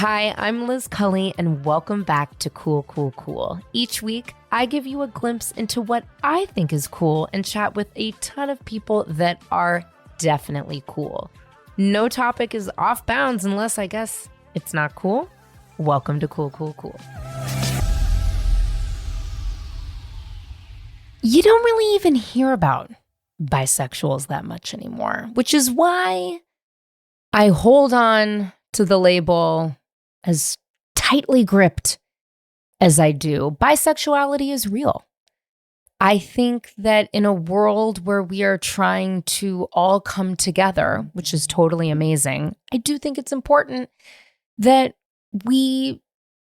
Hi, I'm Liz Cully, and welcome back to Cool, Cool, Cool. Each week, I give you a glimpse into what I think is cool and chat with a ton of people that are definitely cool. No topic is off bounds unless, I guess, it's not cool. Welcome to Cool, Cool, Cool. You don't really even hear about bisexuals that much anymore, which is why I hold on to the label as tightly gripped as I do. Bisexuality is real. I think that in a world where we are trying to all come together, which is totally amazing, I do think it's important that we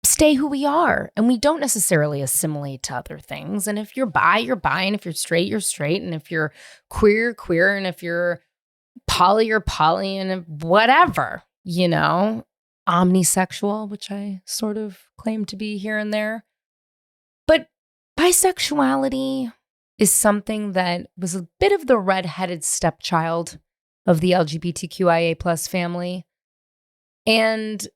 stay who we are and we don't necessarily assimilate to other things. And if you're bi, you're bi. And if you're straight, you're straight. And if you're queer, you're queer. And if you're poly, you're poly. And whatever, you know, omnisexual, which I sort of claim to be here and there. But bisexuality is something that was a bit of the redheaded stepchild of the LGBTQIA plus family. And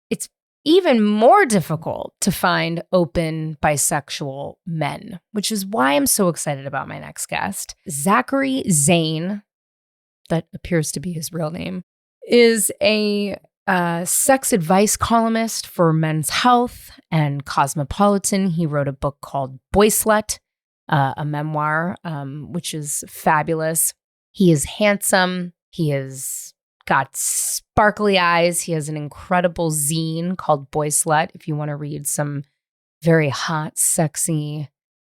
it's even more difficult to find open bisexual men, which is why I'm so excited about my next guest. Zachary Zane, that appears to be his real name, is a sex advice columnist for Men's Health and Cosmopolitan. He wrote a book called Slut, a memoir, which is fabulous. He is handsome. He has got sparkly eyes. He has an incredible zine called Slut. If you want to read some very hot, sexy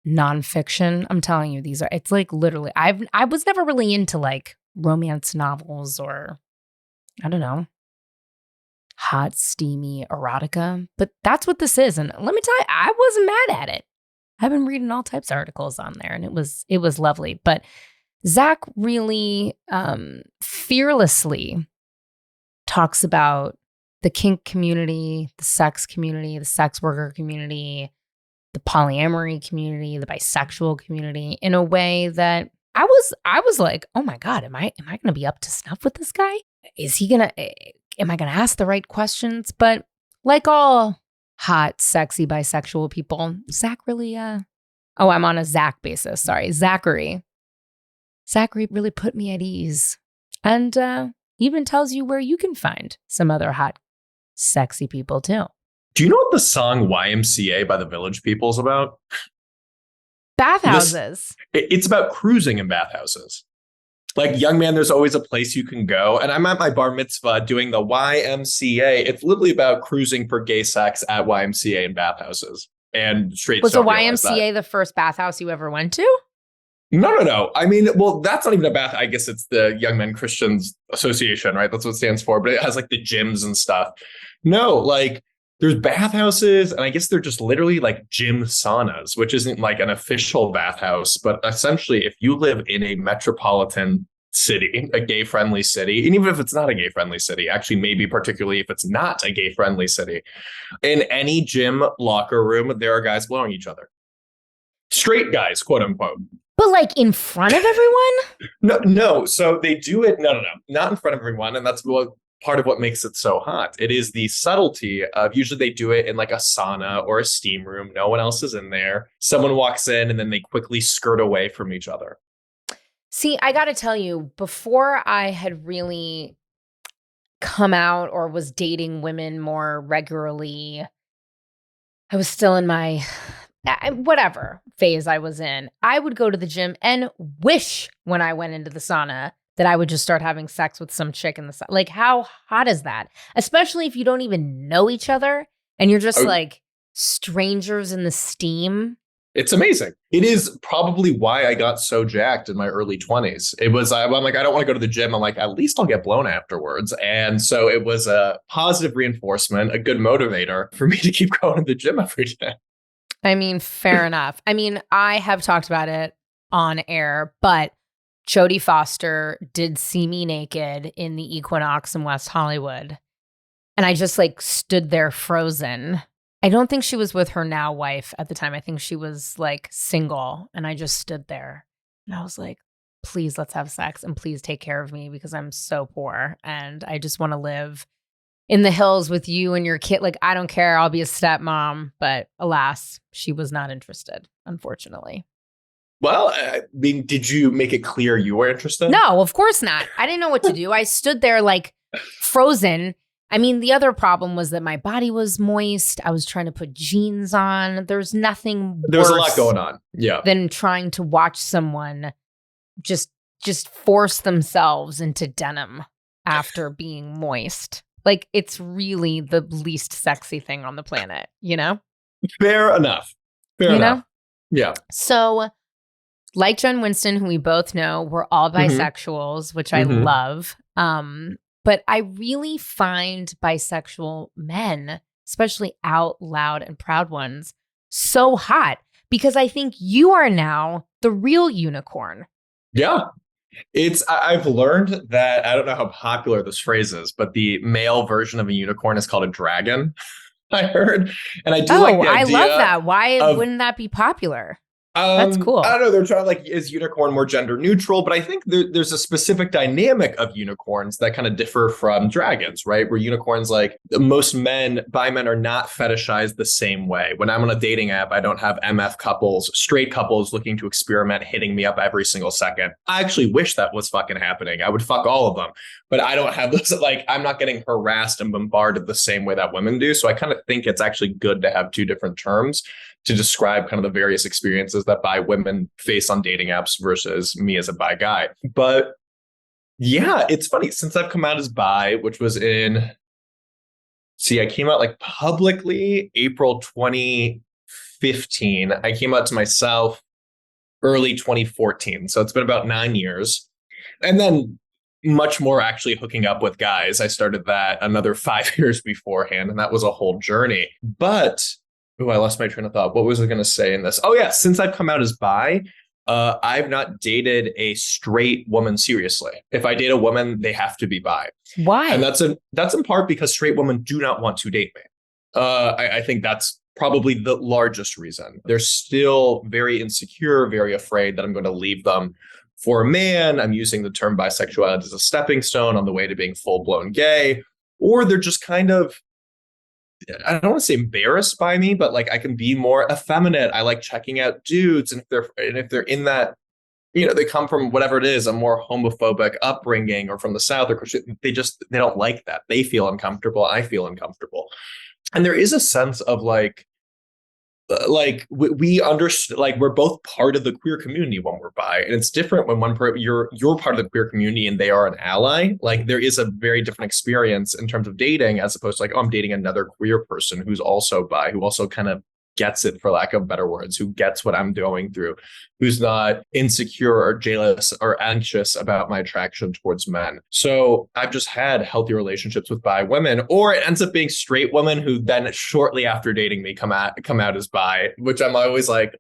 nonfiction, I'm telling you, it's like literally, I was never really into like romance novels or, I don't know, hot, steamy erotica, but that's what this is. And let me tell you, I wasn't mad at it. I've been reading all types of articles on there, and it was lovely. But Zach really fearlessly talks about the kink community, the sex worker community, the polyamory community, the bisexual community in a way that I was like, oh my God, am I going to be up to snuff with this guy? Am I going to ask the right questions? But like all hot, sexy bisexual people, Zach really, I'm on a Zach basis. Sorry, Zachary really put me at ease, and even tells you where you can find some other hot, sexy people too. Do you know what the song YMCA by the Village People is about? Bathhouses. It's about cruising in bathhouses. Like, young man, there's always a place you can go. And I'm at my bar mitzvah doing the YMCA. It's literally about cruising for gay sex at YMCA and bathhouses. And straight was the YMCA the first bathhouse you ever went to? No. I mean, well, that's not even a bath. I guess it's the Young Men Christians Association, right? That's what it stands for. But it has like the gyms and stuff. No, like there's bathhouses, and I guess they're just literally like gym saunas, which isn't like an official bathhouse. But essentially, if you live in a metropolitan city, a gay-friendly city, and even if it's not a gay-friendly city, actually maybe particularly if it's not a gay-friendly city, in any gym locker room, there are guys blowing each other. Straight guys, quote unquote. But like in front of everyone? No. So they do it. No. Not in front of everyone. And that's part of what makes it so hot. It is the subtlety of usually they do it in like a sauna or a steam room. No one else is in there. Someone walks in and then they quickly skirt away from each other. See, I got to tell you, before I had really come out or was dating women more regularly, I was still in my whatever phase I was in. I would go to the gym and wish when I went into the sauna that I would just start having sex with some chick in the sauna. Like, how hot is that? Especially if you don't even know each other and you're just like strangers in the steam. It's amazing. It is probably why I got so jacked in my early 20s. It was, I'm like, I don't want to go to the gym. I'm like, at least I'll get blown afterwards. And so it was a positive reinforcement, a good motivator for me to keep going to the gym every day. I mean, fair enough. I mean, I have talked about it on air, but Jodie Foster did see me naked in the Equinox in West Hollywood. And I just like stood there frozen. I don't think she was with her now wife at the time. I think she was like single. And I just stood there and I was like, please, let's have sex and please take care of me because I'm so poor. And I just want to live in the hills with you and your kid. Like, I don't care. I'll be a stepmom. But alas, she was not interested, unfortunately. Well, I mean, did you make it clear you were interested? No, of course not. I didn't know what to do. I stood there like frozen. I mean, the other problem was that my body was moist. I was trying to put jeans on. There's nothing There was a worse lot going on. Yeah. than trying to watch someone just force themselves into denim after being moist. Like, it's really the least sexy thing on the planet, you know? Fair enough. Fair enough. Yeah. So, like Jen Winston, who we both know, we're all bisexuals, which I love. But I really find bisexual men, especially out loud and proud ones, so hot because I think you are now the real unicorn. Yeah. I've learned that, I don't know how popular this phrase is, but the male version of a unicorn is called a dragon. I heard. And I do like the idea. I love that. Why wouldn't that be popular? That's cool. I don't know. They're trying is unicorn more gender neutral, but I think there's a specific dynamic of unicorns that kind of differ from dragons, right? Where unicorns, like most bi men are not fetishized the same way. When I'm on a dating app, I don't have MF couples, straight couples looking to experiment, hitting me up every single second. I actually wish that was fucking happening. I would fuck all of them, but I don't have those. Like, I'm not getting harassed and bombarded the same way that women do. So I kind of think it's actually good to have two different terms to describe kind of the various experiences that bi women face on dating apps versus me as a bi guy. But yeah, it's funny. Since I've come out as bi, which was I came out like publicly April 2015. I came out to myself early 2014. So it's been about 9 years. And then much more actually hooking up with guys. I started that another 5 years beforehand, and that was a whole journey. But I lost my train of thought. What was I going to say in this? Oh, yeah. Since I've come out as bi, I've not dated a straight woman seriously. If I date a woman, they have to be bi. Why? And that's in part because straight women do not want to date me. I think that's probably the largest reason. They're still very insecure, very afraid that I'm going to leave them for a man. I'm using the term bisexuality as a stepping stone on the way to being full-blown gay. Or they're just kind of, I don't want to say embarrassed by me, but like I can be more effeminate. I like checking out dudes. And if they're in that, they come from whatever it is, a more homophobic upbringing or from the South or Christian, they don't like that. They feel uncomfortable. I feel uncomfortable. And there is a sense of like we understand, like we're both part of the queer community when we're bi, and it's different when you're part of the queer community and they are an ally. Like there is a very different experience in terms of dating as opposed to like, oh, I'm dating another queer person who's also bi, who also kind of gets it, for lack of better words, who gets what I'm going through, who's not insecure or jealous or anxious about my attraction towards men. So I've just had healthy relationships with bi women, or it ends up being straight women who then shortly after dating me come out as bi, which I'm always like,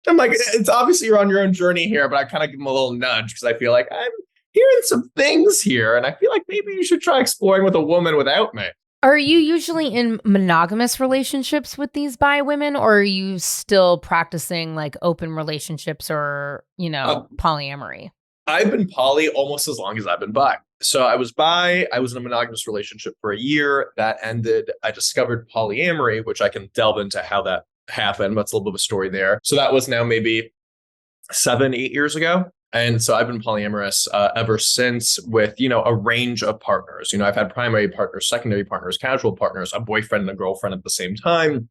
I'm like, it's obviously you're on your own journey here, but I kind of give them a little nudge because I feel like I'm hearing some things here, and I feel like maybe you should try exploring with a woman without me. Are you usually in monogamous relationships with these bi women, or are you still practicing like open relationships or, polyamory? I've been poly almost as long as I've been bi. So I was bi. I was in a monogamous relationship for a year. That ended. I discovered polyamory, which I can delve into how that happened. But it's a little bit of a story there. So that was now maybe 7-8 years ago. And so I've been polyamorous ever since, with, a range of partners. I've had primary partners, secondary partners, casual partners, a boyfriend and a girlfriend at the same time.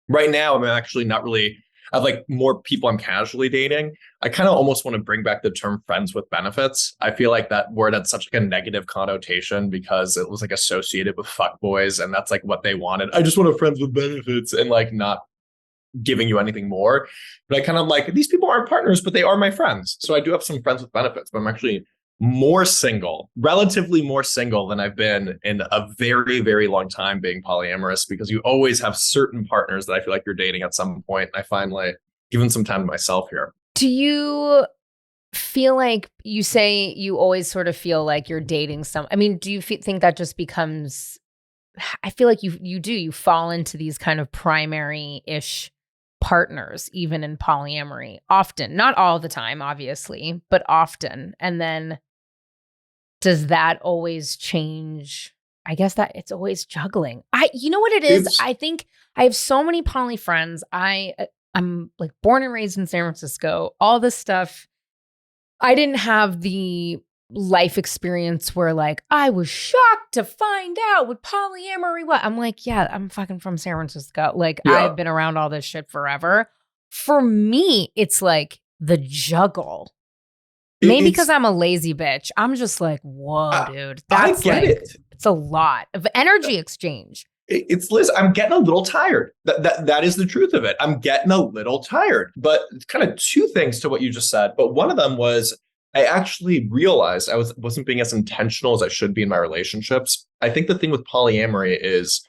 Right now, I'm actually not really, I have like more people I'm casually dating. I kind of almost want to bring back the term friends with benefits. I feel like that word had such like a negative connotation because it was like associated with fuckboys, and that's like what they wanted. I just want a friends with benefits and like not giving you anything more. But I kind of like, these people aren't partners, but they are my friends. So I do have some friends with benefits, but I'm actually relatively more single than I've been in a very, very long time being polyamorous, because you always have certain partners that I feel like you're dating at some point. And I find like giving some time to myself here. Do you feel like, you say you always sort of feel like you're dating do you think that just becomes, I feel like you fall into these kind of primary-ish partners, even in polyamory, often, not all the time, obviously, but often. And then does that always change I guess that it's always juggling. You know what it is? I think I have so many poly friends. I'm like born and raised in San Francisco, all this stuff. I didn't have the life experience where like I was shocked to find out what polyamory was. I'm like, yeah, I'm fucking from San Francisco. Like I've been around all this shit forever. For me, it's like the juggle. Maybe because I'm a lazy bitch. I'm just like, whoa, dude. That's I get it. It's a lot of energy exchange. It's Liz, I'm getting a little tired. That is the truth of it. I'm getting a little tired. But kind of two things to what you just said. But one of them was I actually realized I wasn't being as intentional as I should be in my relationships. I think the thing with polyamory is,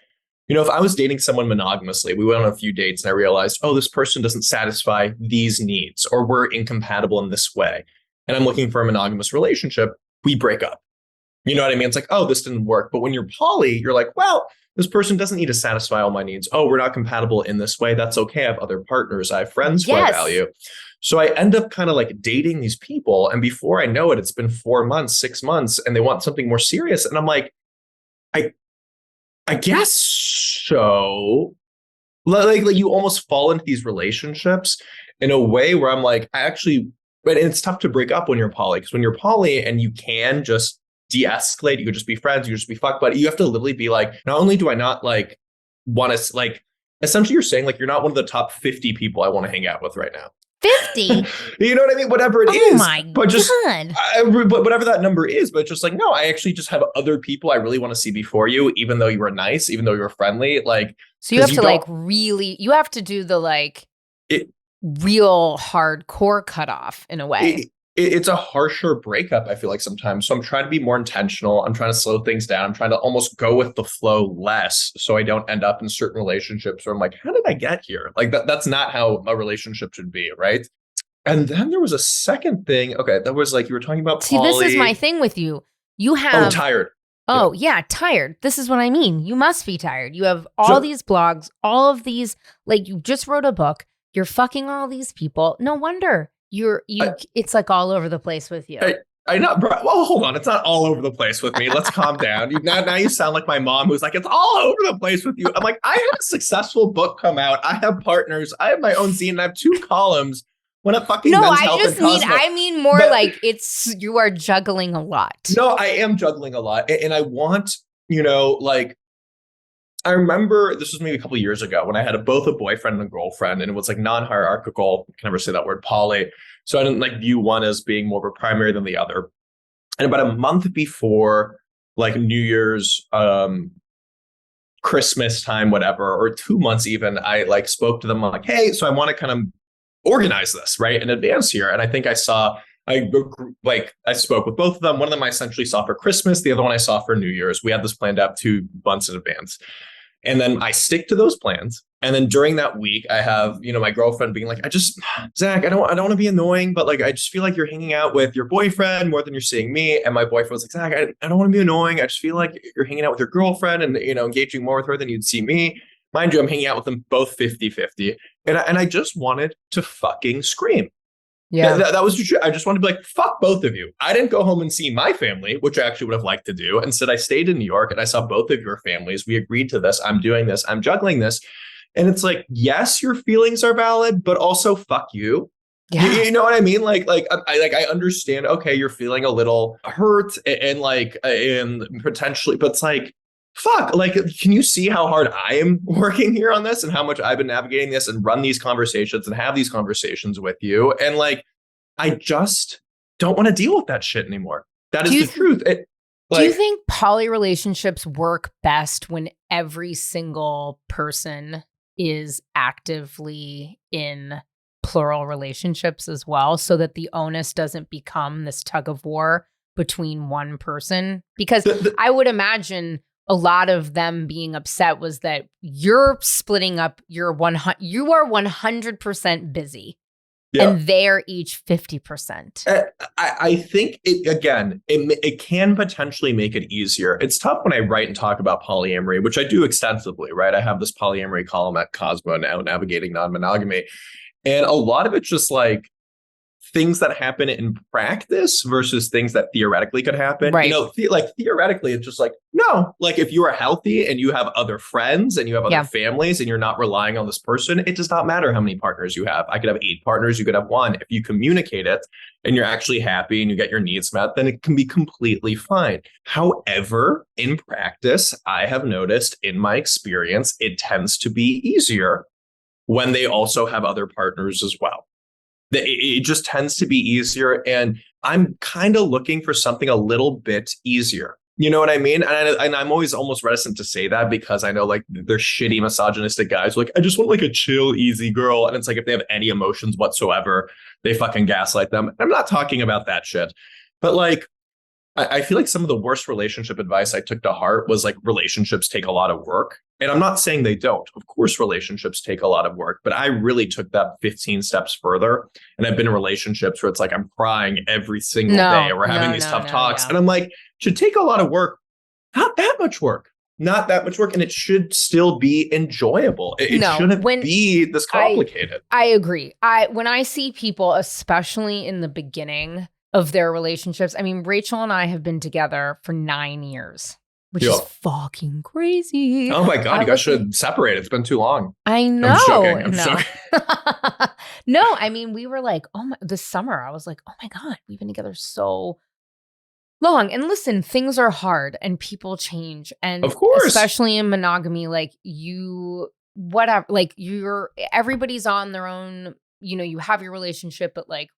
if I was dating someone monogamously, we went on a few dates and I realized, oh, this person doesn't satisfy these needs, or we're incompatible in this way, and I'm looking for a monogamous relationship, we break up. You know what I mean? It's like, oh, this didn't work. But when you're poly, you're like, well, this person doesn't need to satisfy all my needs. Oh, we're not compatible in this way. That's okay. I have other partners. I have friends who I value. So I end up kind of like dating these people. And before I know it, it's been 4 months, 6 months, and they want something more serious. And I'm like, I guess so. Like you almost fall into these relationships in a way where I'm like, but it's tough to break up when you're poly, because when you're poly and you can just de-escalate, you could just be friends, you could just be fuck buddy. You have to literally be like, not only do I not like want to, like, essentially you're saying like you're not one of the top 50 people I want to hang out with right now. 50? You know what I mean? Whatever it is. Oh my but just, God. But whatever that number is, but just like, no, I actually just have other people I really want to see before you, even though you were nice, even though you were friendly. Like, so you have to like really, you have to do the like real hardcore cutoff in a way. It's a harsher breakup, I feel like sometimes. So I'm trying to be more intentional. I'm trying to slow things down. I'm trying to almost go with the flow less, so I don't end up in certain relationships where I'm like, how did I get here? Like that's not how a relationship should be, right? And then there was a second thing. Okay, that was like you were talking about poly. See, this is my thing with you. You have tired. Oh, yeah, tired. This is what I mean. You must be tired. You have all these blogs, all of these, like you just wrote a book. You're fucking all these people. No wonder. It's like all over the place with you. I know, bro. Well, hold on. It's not all over the place with me. Let's calm down. Now you sound like my mom, who's like, it's all over the place with you. I'm like, I have a successful book come out. I have partners. I have my own zine. And I have 2 columns. When a fucking Men's Health and Cosmo. I mean more like you are juggling a lot. No, I am juggling a lot, and I want, like. I remember this was maybe a couple of years ago when I had both a boyfriend and a girlfriend, and it was like non-hierarchical. I can never say that word, poly. So I didn't like view one as being more of a primary than the other. And about a month before like New Year's, Christmas time, whatever, or 2 months even, I like spoke to them. I'm like, hey, so I want to kind of organize this right in advance here. And I think I spoke with both of them. One of them I essentially saw for Christmas. The other one I saw for New Year's. We had this planned out 2 months in advance. And then I stick to those plans. And then during that week, I have, my girlfriend being like, Zach, I don't want to be annoying, but like, I just feel like you're hanging out with your boyfriend more than you're seeing me. And my boyfriend was like, Zach, I don't want to be annoying. I just feel like you're hanging out with your girlfriend and, engaging more with her than you'd see me. Mind you, I'm hanging out with them both 50-50. And I just wanted to fucking scream. Yeah, that was true. I just wanted to be like, fuck both of you. I didn't go home and see my family, which I actually would have liked to do. Instead, I stayed in New York and I saw both of your families. We agreed to this. I'm doing this. I'm juggling this. And it's like, yes, your feelings are valid, but also fuck you. Yeah. You know what I mean? I understand. Okay, you're feeling a little hurt and potentially, but it's like, fuck, like, can you see how hard I am working here on this and how much I've been navigating this and run these conversations and have these conversations with you? And like, I just don't want to deal with that shit anymore. That is the truth. Do you think poly relationships work best when every single person is actively in plural relationships as well, so that the onus doesn't become this tug of war between one person? Because I would imagine a lot of them being upset was that you're splitting up you are 100% busy. Yeah. And they're each 50%. I think it can potentially make it easier. It's tough when I write and talk about polyamory, which I do extensively, right? I have this polyamory column at Cosmo now, navigating non-monogamy. And a lot of it's just like things that happen in practice versus things that theoretically could happen. Right. Like theoretically, it's just like, no, like if you are healthy and you have other friends and you have other families and you're not relying on this person, it does not matter how many partners you have. I could have 8 partners, you could have 1. If you communicate it and you're actually happy and you get your needs met, then it can be completely fine. However, in practice, I have noticed in my experience, it tends to be easier when they also have other partners as well. It just tends to be easier. And I'm kind of looking for something a little bit easier. You know what I mean? And I'm always almost reticent to say that because I know like they're shitty misogynistic guys. Like, I just want like a chill, easy girl. And it's like, if they have any emotions whatsoever, they fucking gaslight them. I'm not talking about that shit. But like, I feel like some of the worst relationship advice I took to heart was like relationships take a lot of work. And I'm not saying they don't. Of course, relationships take a lot of work, but I really took that 15 steps further. And I've been in relationships where it's like I'm crying every single day. We're having these tough talks. And I'm like, it should take a lot of work. Not that much work. Not that much work. And it should still be enjoyable. It shouldn't be this complicated. I agree. When I see people, especially in the beginning of their relationships. I mean, Rachel and I have been together for 9 years, which is fucking crazy. Oh my God, you guys should separate. It's been too long. I know. I'm joking. No, I mean, we were like, this summer, I was like, oh my God, we've been together so long. And listen, things are hard and people change. And of course, especially in monogamy, like everybody's on their own, you have your relationship, but like,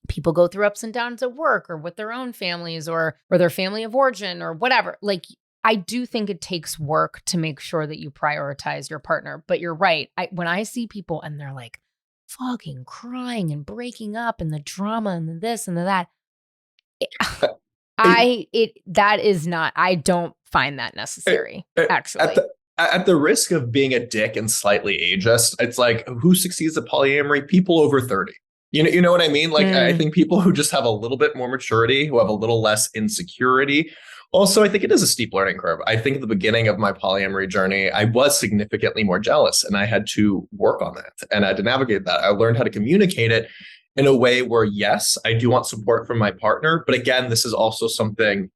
people go through ups and downs at work or with their own families or their family of origin or whatever. Like, I do think it takes work to make sure that you prioritize your partner. But you're right. When I see people and they're like fucking crying and breaking up and the drama and the this and the that, I don't find that necessary, actually. At the risk of being a dick and slightly ageist, it's like, who succeeds at polyamory? People over 30. You know what I mean? Like, I think people who just have a little bit more maturity, who have a little less insecurity. Also, I think it is a steep learning curve. I think at the beginning of my polyamory journey, I was significantly more jealous and I had to work on that and I had to navigate that. I learned how to communicate it in a way where, yes, I do want support from my partner. But again, this is also something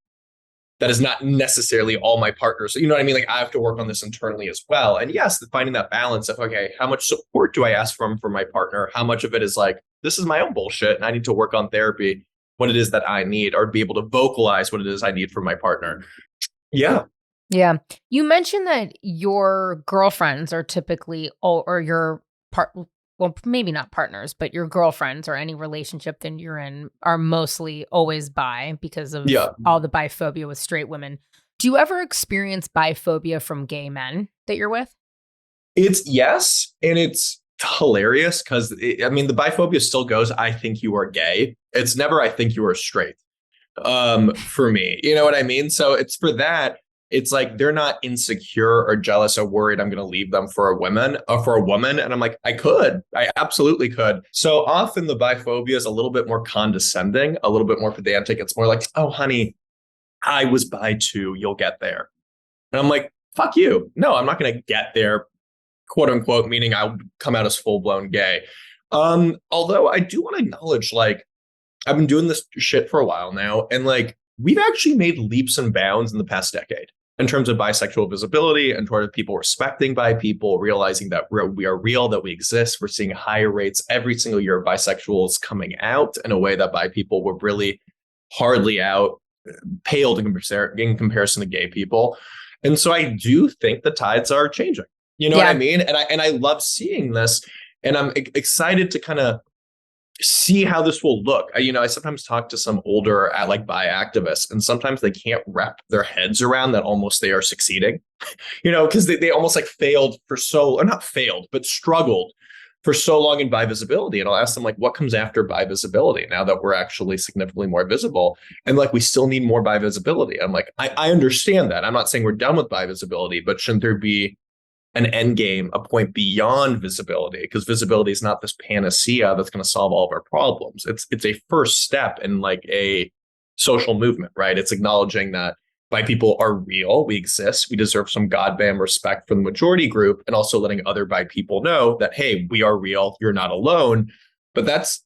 that is not necessarily all my partners. So, you know what I mean? Like, I have to work on this internally as well. And yes, finding that balance of, okay, how much support do I ask from my partner? How much of it is like, this is my own bullshit and I need to work on therapy, what it is that I need, or be able to vocalize what it is I need from my partner. Yeah. Yeah. You mentioned that your girlfriends are typically, or your well, maybe not partners, but your girlfriends or any relationship that you're in are mostly always bi because of all the biphobia with straight women. Do you ever experience biphobia from gay men that you're with? It's yes. And it's hilarious because, the biphobia still goes, I think you are gay. It's never, I think you are straight for me. You know what I mean? So it's for that. It's like they're not insecure or jealous or worried I'm going to leave them for a woman. And I'm like, I absolutely could. So often the biphobia is a little bit more condescending, a little bit more pedantic. It's more like, oh, honey, I was bi too. You'll get there. And I'm like, fuck you. No, I'm not going to get there, quote unquote, meaning I'll come out as full blown gay. Although I do want to acknowledge, like, I've been doing this shit for a while now. And like, we've actually made leaps and bounds in the past decade in terms of bisexual visibility and toward people respecting bi people, realizing that we are real, that we exist. We're seeing higher rates every single year of bisexuals coming out in a way that bi people were really hardly out, paled in comparison to gay people. And so I do think the tides are changing. You know what I mean? And I love seeing this. And I'm excited to kind of see how this will look. I sometimes talk to some older bi activists, and sometimes they can't wrap their heads around that almost they are succeeding, because they almost like struggled for so long in bi visibility. And I'll ask them, like, what comes after bi visibility now that we're actually significantly more visible? And like, we still need more bi visibility. I'm like, I understand that. I'm not saying we're done with bi visibility, but shouldn't there be an end game, a point beyond visibility? Because visibility is not this panacea that's going to solve all of our problems. It's a first step in like a social movement, right? It's acknowledging that bi people are real, we exist, we deserve some goddamn respect from the majority group, and also letting other bi people know that, hey, we are real, you're not alone. But that's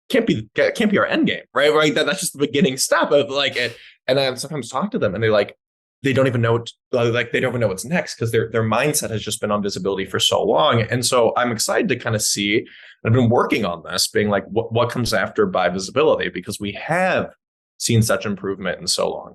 can't be our end game, right? Right. That's just the beginning step of like it. And I sometimes talk to them and they're like, they don't even know they don't even know what's next because their mindset has just been on visibility for so long. And so I'm excited to kind of see, I've been working on this, being like, what comes after bi visibility? Because we have seen such improvement in so long.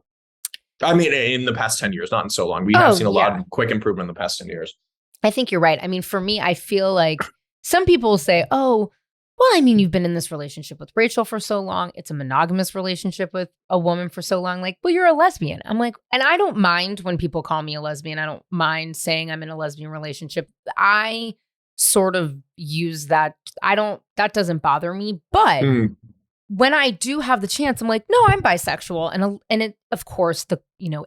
I mean, in the past 10 years, not in so long. We have seen a lot of quick improvement in the past 10 years. I think you're right. I mean, for me, I feel like some people say, oh, well, I mean, you've been in this relationship with Rachel for so long. It's a monogamous relationship with a woman for so long. Like, well, you're a lesbian. I'm like, and I don't mind when people call me a lesbian. I don't mind saying I'm in a lesbian relationship. I sort of use that. That doesn't bother me. But when I do have the chance, I'm like, no, I'm bisexual. And it, of course, the,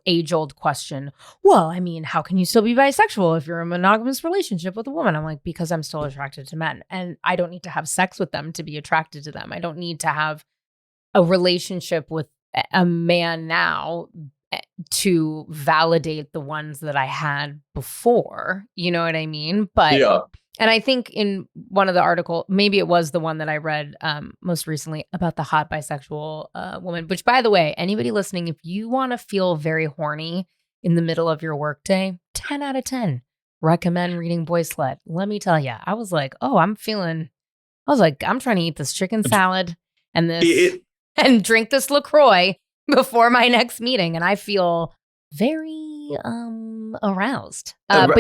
age old question, well, I mean, how can you still be bisexual if you're in a monogamous relationship with a woman? I'm like, because I'm still attracted to men and I don't need to have sex with them to be attracted to them. I don't need to have a relationship with a man now to validate the ones that I had before. You know what I mean? But yeah. And I think in one of the article, maybe it was the one that I read most recently about the hot bisexual woman, which, by the way, anybody listening, if you want to feel very horny in the middle of your workday, 10 out of 10, recommend reading Boy Slut. Let me tell you, I was like, I'm trying to eat this chicken salad and and drink this LaCroix before my next meeting. And I feel very aroused. But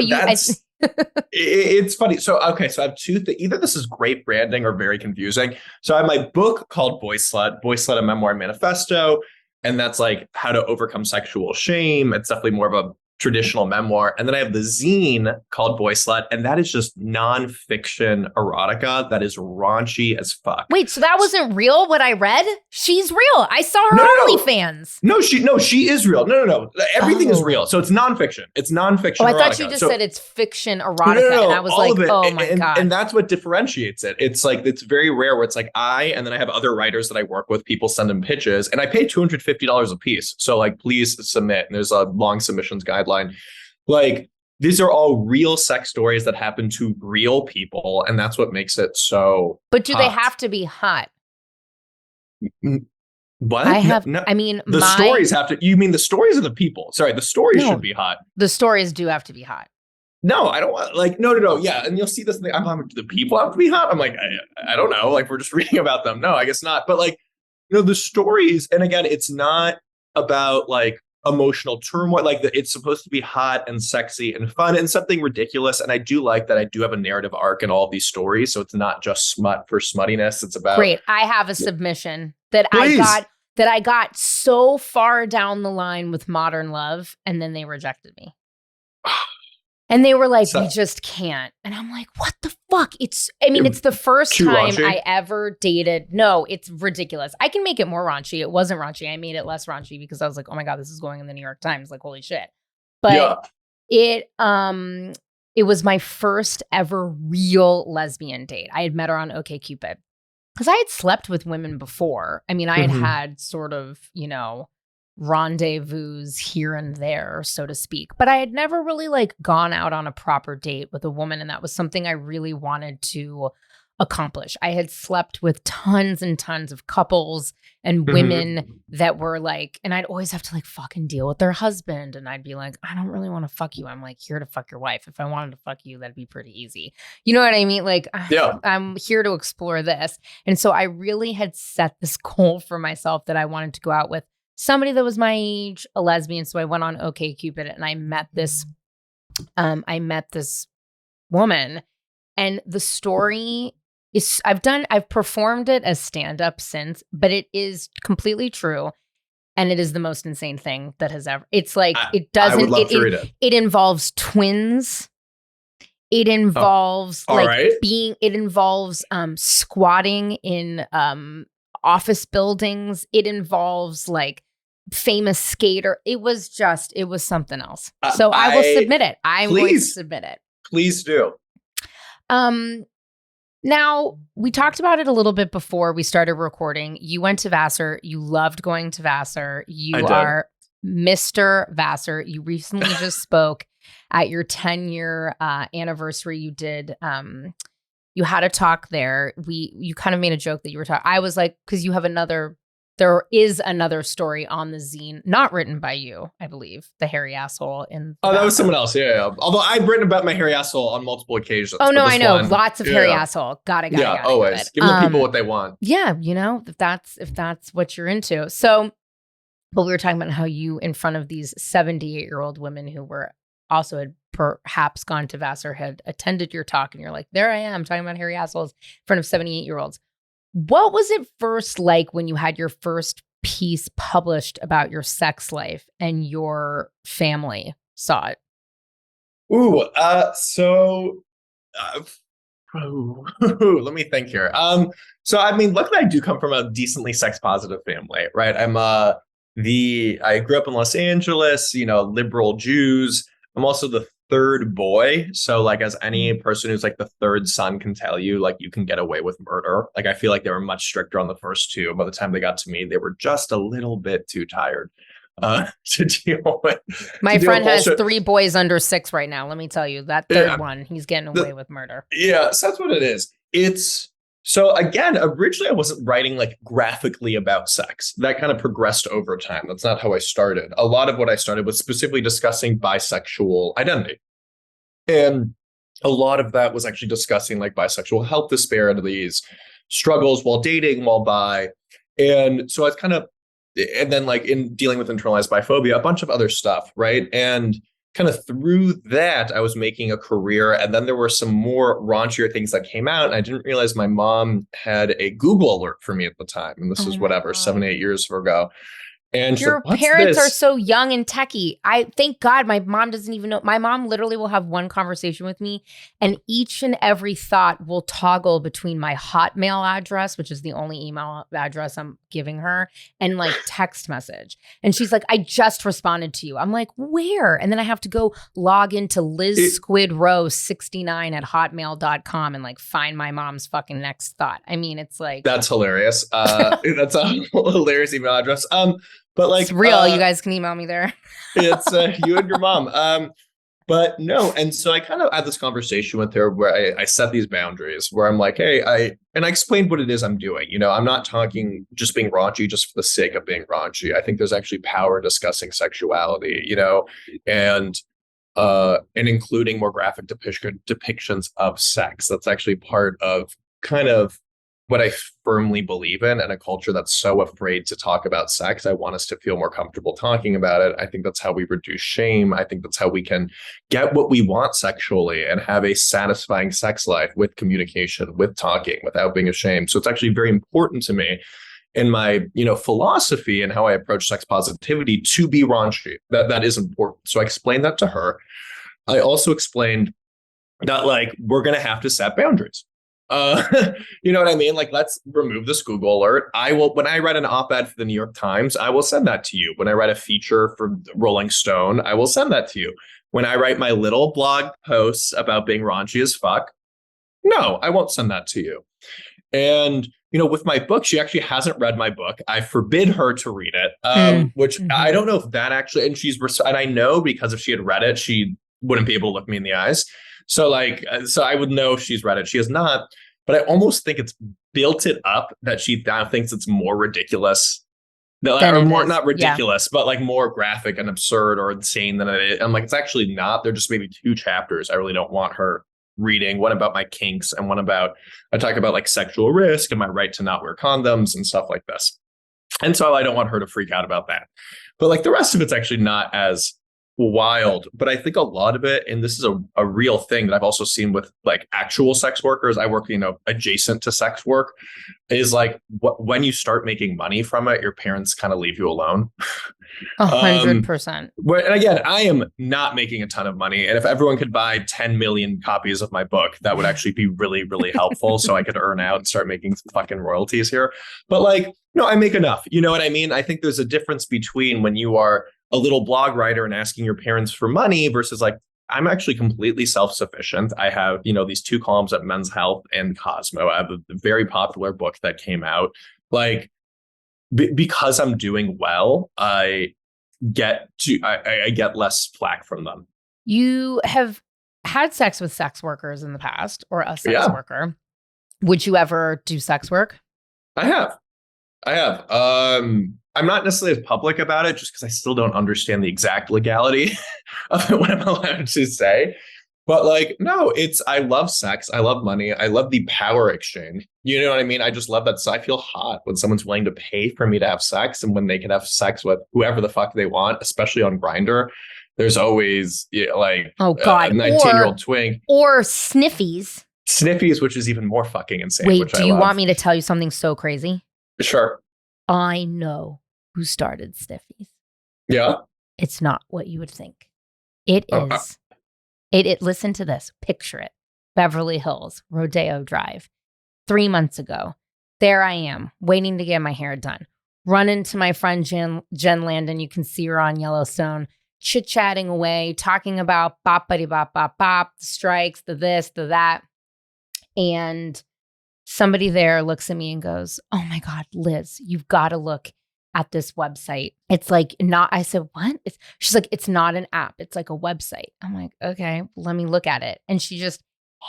it's funny. So I have two things. Either this is great branding or very confusing. So I have my book called Boy Slut, a memoir and manifesto. And that's like how to overcome sexual shame. It's definitely more of a traditional memoir. And then I have the zine called Boy Slut, and that is just nonfiction erotica that is raunchy as fuck. Wait, so that wasn't real what I read? She's real. I saw her OnlyFans. No, she is real. No. Everything is real. So it's nonfiction. It's nonfiction. Oh, I thought you just said it's fiction erotica. No, and I was like, oh my God. And that's what differentiates it. It's like, it's very rare where it's like and then I have other writers that I work with, people send them pitches, and I pay $250 a piece. So like, please submit. And there's a long submissions guideline. Like, these are all real sex stories that happen to real people, and that's what makes it so. But do they have to be hot? What? I mean, stories have to. You mean the stories of the people? Sorry, the stories should be hot. The stories do have to be hot. No, I don't want no. Yeah, and you'll see this thing. The people have to be hot. I'm like, I don't know. Like, we're just reading about them. No, I guess not. But like, the stories. And again, it's not about like emotional turmoil. Like, it's supposed to be hot and sexy and fun and something ridiculous. And I do like that I do have a narrative arc in all of these stories. So it's not just smut for smuttiness. It's about. Great. I have a submission that I got so far down the line with Modern Love, and then they rejected me. And they were like, we just can't. And I'm like, what the fuck? It's the first time raunchy. I ever dated. No, it's ridiculous. I can make it more raunchy. It wasn't raunchy. I made it less raunchy because I was like, oh my God, this is going in the New York Times. Like, holy shit. But it was my first ever real lesbian date. I had met her on OkCupid. Because I had slept with women before. I mean, I had sort of, rendezvous here and there, so to speak. But I had never really like gone out on a proper date with a woman. And that was something I really wanted to accomplish. I had slept with tons and tons of couples and women that were like, and I'd always have to like fucking deal with their husband. And I'd be like, I don't really want to fuck you. I'm like here to fuck your wife. If I wanted to fuck you, that'd be pretty easy. You know what I mean? Like, I'm here to explore this. And so I really had set this goal for myself that I wanted to go out with somebody that was my age, a lesbian. So I went on OkCupid and I met this woman, and the story is, I've performed it as stand-up since, but it is completely true. And it is the most insane thing that has ever, it's like, it I would love to read it. It involves twins. It involves it involves squatting in office buildings. It involves like famous skater. It was something else. So I will submit it. I'm going to submit it. Please do. Now, we talked about it a little bit before we started recording. You went to Vassar. You loved going to Vassar. You are Mr. Vassar. You recently just spoke at your 10-year anniversary. You did You had a talk there. You kind of made a joke that you were talking. I was like, because there is another story on the zine, not written by you, I believe, the hairy asshole in. Oh, that was someone else. Yeah. Although I've written about my hairy asshole on multiple occasions. Oh no, I know. Lots of hairy asshole. Got it. Always give the people what they want. Yeah, if that's what you're into. So, but we were talking about how you, in front of these 78-year-old women who were also had perhaps gone to Vassar, had attended your talk, and you're like, there I am talking about hairy assholes in front of 78-year-olds. What was it first like when you had your first piece published about your sex life and your family saw it? Let me think here. So I mean, luckily I do come from a decently sex positive family, right? I grew up in Los Angeles, liberal Jews. I'm also the third boy. So like, as any person who's like the third son can tell you, like, you can get away with murder. Like, I feel like they were much stricter on the first two. By the time they got to me, they were just a little bit too tired to deal with. My friend has 3 boys under 6 right now. Let me tell you, that third one, he's getting away with murder. Yeah, so that's what it is. So again, originally I wasn't writing like graphically about sex. That kind of progressed over time. That's not how I started. A lot of what I started was specifically discussing bisexual identity. And a lot of that was actually discussing like bisexual health disparities, struggles while dating, while bi. And so and then like in dealing with internalized biphobia, a bunch of other stuff, right? And kind of through that, I was making a career. And then there were some more raunchier things that came out. And I didn't realize my mom had a Google alert for me at the time. And this was 7, 8 years ago. And your parents are so young and techie. I thank God my mom doesn't even know. My mom literally will have one conversation with me, and each and every thought will toggle between my Hotmail address, which is the only email address I'm giving her, and like text message. And she's like, I just responded to you. I'm like, where? And then I have to go log into Liz Squid Row 69 at hotmail.com and like find my mom's fucking next thought. I mean, it's like, that's hilarious. That's a hilarious email address. But like, it's real. You guys can email me there. It's you and your mom. But no. And so I kind of had this conversation with her where I set these boundaries where I'm like, hey, I explained what it is I'm doing. I'm not talking just being raunchy just for the sake of being raunchy. I think there's actually power discussing sexuality, and including more graphic depictions of sex. That's actually part of kind of what I firmly believe in a culture that's so afraid to talk about sex. I want us to feel more comfortable talking about it. I think that's how we reduce shame. I think that's how we can get what we want sexually and have a satisfying sex life with communication, with talking, without being ashamed. So it's actually very important to me in my, philosophy and how I approach sex positivity to be raunchy. That is important. So I explained that to her. I also explained that like, we're going to have to set boundaries. You know what I mean? Like, let's remove this Google alert. When I write an op-ed for the New York Times, I will send that to you. When I write a feature for Rolling Stone, I will send that to you. When I write my little blog posts about being raunchy as fuck, no, I won't send that to you. And, with my book, she actually hasn't read my book. I forbid her to read it, which I don't know if that actually, and I know because if she had read it, she wouldn't be able to look me in the eyes. So I would know if she's read it. She has not, but I almost think it's built it up that she now thinks it's more ridiculous. Not ridiculous, but like more graphic and absurd or insane than it is. I'm like, it's actually not. They're just maybe 2 chapters. I really don't want her reading. One about my kinks and one about, I talk about like sexual risk and my right to not wear condoms and stuff like this. And so I don't want her to freak out about that. But like the rest of it's actually not as wild, but I think a lot of it, and this is a real thing that I've also seen with like actual sex workers, I work, adjacent to sex work, is like when you start making money from it, your parents kind of leave you alone. 100%. And again, I am not making a ton of money. And if everyone could buy 10 million copies of my book, that would actually be really, really helpful. So I could earn out and start making some fucking royalties here. But like, I make enough. You know what I mean? I think there's a difference between when you are a little blog writer and asking your parents for money versus like, I'm actually completely self-sufficient. I have, these 2 columns at Men's Health and Cosmo. I have a very popular book that came out. Like, because I'm doing well, I get less flack from them. You have had sex with sex workers in the past or a sex Yeah. worker. Would you ever do sex work? I have. I'm not necessarily as public about it just because I still don't understand the exact legality of what I'm allowed to say. But like, no, I love sex. I love money. I love the power exchange. You know what I mean? I just love that. So I feel hot when someone's willing to pay for me to have sex and when they can have sex with whoever the fuck they want, especially on Grindr. There's always like Oh God, a 19-year-old twink. Or sniffies. Sniffies, which is even more fucking insane. Wait, which do you want me to tell you something so crazy? Sure. I know who started sniffies. Yeah. It's not what you would think. It is. Listen to this. Picture it. Beverly Hills, Rodeo Drive. 3 months ago, there I am, waiting to get my hair done. Run into my friend Jen Landon. You can see her on Yellowstone, chit-chatting away, talking about bop-buddy-bop-bop-bop, the strikes, the this, the that. And somebody there looks at me and goes, oh my God, Liz, you've got to look at this website. It's like not, I said, what? She's like, it's not an app. It's like a website. I'm like, okay, let me look at it. And she just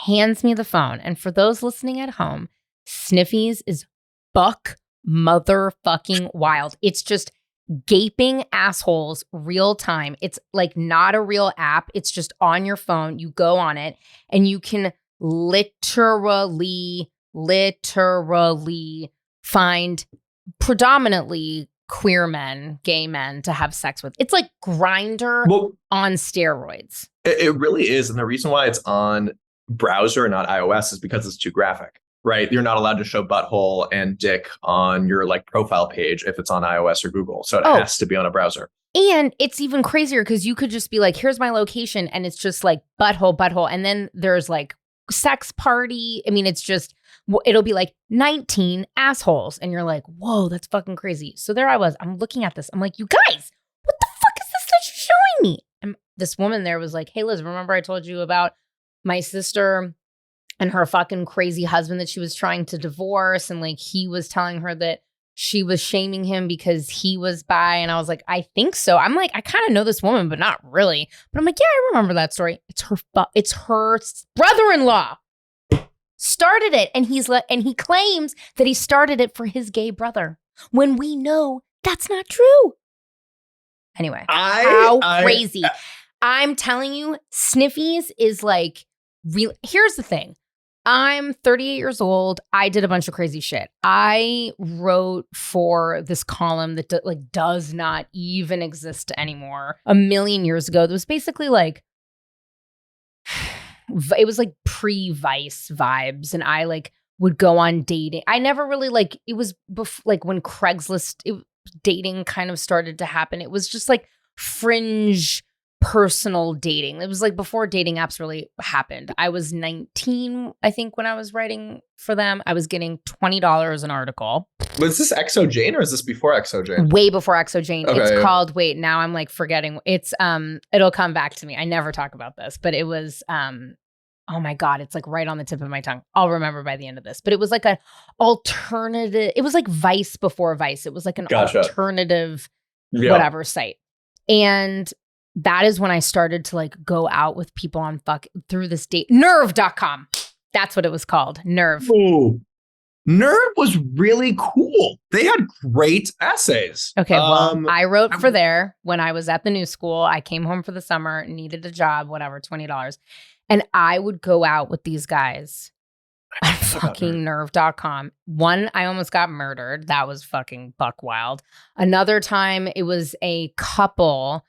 hands me the phone. And for those listening at home, Sniffies is buck motherfucking wild. It's just gaping assholes real time. It's like not a real app. It's just on your phone. You go on it and you can literally find predominantly queer men, gay men to have sex with. It's like Grindr on steroids. It really is. And the reason why it's on browser, not iOS, is because it's too graphic, right? You're not allowed to show butthole and dick on your like profile page if it's on iOS or Google. So it has to be on a browser. And it's even crazier because you could just be like, here's my location. And it's just like butthole. And then there's like sex party. I mean, it's just, it'll be like 19 assholes. And you're like, whoa, that's fucking crazy. So there I was. I'm looking at this. I'm like, you guys, what the fuck is this that you're showing me? And this woman there was like, hey, Liz, remember I told you about my sister and her fucking crazy husband that she was trying to divorce. And like, he was telling her that she was shaming him because he was bi. And I was like, I think so. I'm like, I kind of know this woman, but not really. But I'm like, yeah, I remember that story. It's her brother-in-law started it. And he claims that he started it for his gay brother when we know that's not true. Anyway, how crazy. I'm telling you, Sniffies is like real. Here's the thing. I'm 38 years old. I did a bunch of crazy shit. I wrote for this column that does not even exist anymore a million years ago. That was basically like, it was like pre-Vice vibes. And I like would go on dating. I never really like, it was like when Craigslist dating kind of started to happen. It was just like fringe personal dating. It was like before dating apps really happened. I was 19, I think, when I was writing for them. I was getting $20 an article. Was this Exo Jane or is this before Exo Jane? Way before Exo Jane. Okay, it's called, wait, now I'm like forgetting. It's it'll come back to me. I never talk about this, but it was oh my God, it's like right on the tip of my tongue. I'll remember by the end of this. But it was like an alternative, it was like Vice before Vice. It was like an alternative whatever site. And that is when I started to like go out with people on through this date. Nerve.com. That's what it was called. Nerve. Ooh. Nerve was really cool. They had great essays. Okay, well, I wrote for there when I was at the new school. I came home for the summer, needed a job, whatever, $20. And I would go out with these guys on fucking nerve.com. One, I almost got murdered. That was fucking buck wild. Another time, it was a couple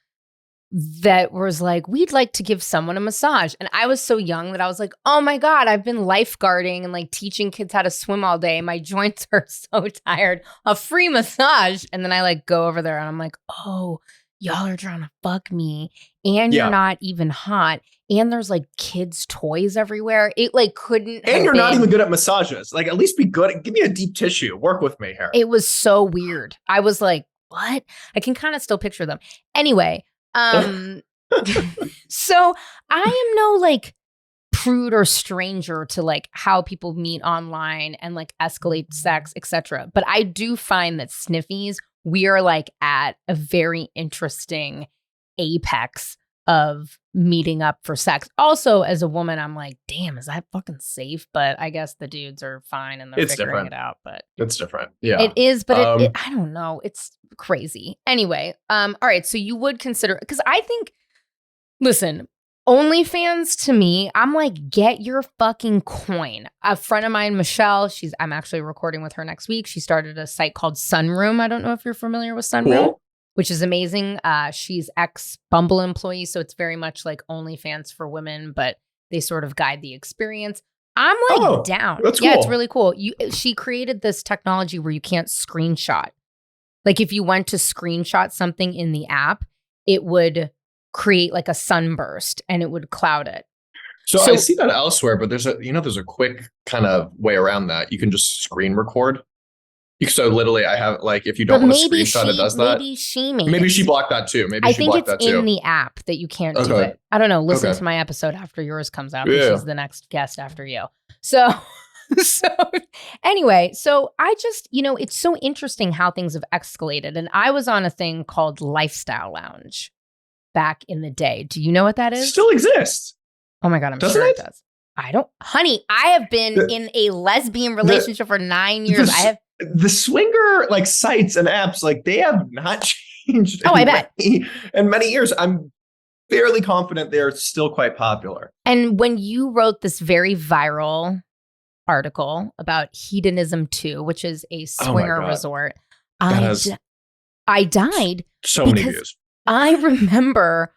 that was like, we'd like to give someone a massage. And I was so young that I was like, oh my God, I've been lifeguarding and like teaching kids how to swim all day. My joints are so tired. A free massage. And then I like go over there and I'm like, oh, y'all are trying to fuck me. And you're not even hot. And there's like kids' toys everywhere. It like couldn't. And you're not even good at massages. Like at least be good. Give me a deep tissue. Work with me here. It was so weird. I was like, what? I can kind of still picture them. Anyway. So I am no like prude or stranger to like how people meet online and like escalate sex, etc. But I do find that Sniffies, we are like at a very interesting apex of meeting up for sex. Also, as a woman, I'm like, damn, is that fucking safe? But I guess the dudes are fine and they're It's figuring different. it out. But It's different. Yeah. it is, but I don't know. It's crazy. Anyway, all right. So you would consider, because I think, listen, OnlyFans to me, I'm like, get your fucking coin. A friend of mine, Michelle, I'm actually recording with her next week. She started a site called Sunroom. I don't know if you're familiar with Sunroom, which is amazing. She's ex-Bumble employee, so it's very much like OnlyFans for women, but they sort of guide the experience. I'm like down. That's cool. It's cool. really cool. She created this technology where you can't screenshot. Like if you went to screenshot something in the app, it would create like a sunburst and it would cloud it. So I see that elsewhere, but there's a quick kind of way around that. You can just screen record. So literally I have like, if you don't want to screenshot, it does that. Maybe she blocked that too. I think it's in the app that you can't do it. I don't know. Listen to my episode after yours comes out. Yeah. She's the next guest after you. So anyway, so I just, it's so interesting how things have escalated. And I was on a thing called Lifestyle Lounge back in the day. Do you know what that is? Still exists. Oh my God, I'm sure it does. Honey, I have been in a lesbian relationship for 9 years. The swinger like sites and apps, like they have not changed. Oh, I bet. In many years, I'm fairly confident they're still quite popular. And when you wrote this very viral article about Hedonism 2, which is a swinger resort, I died. So many views. I remember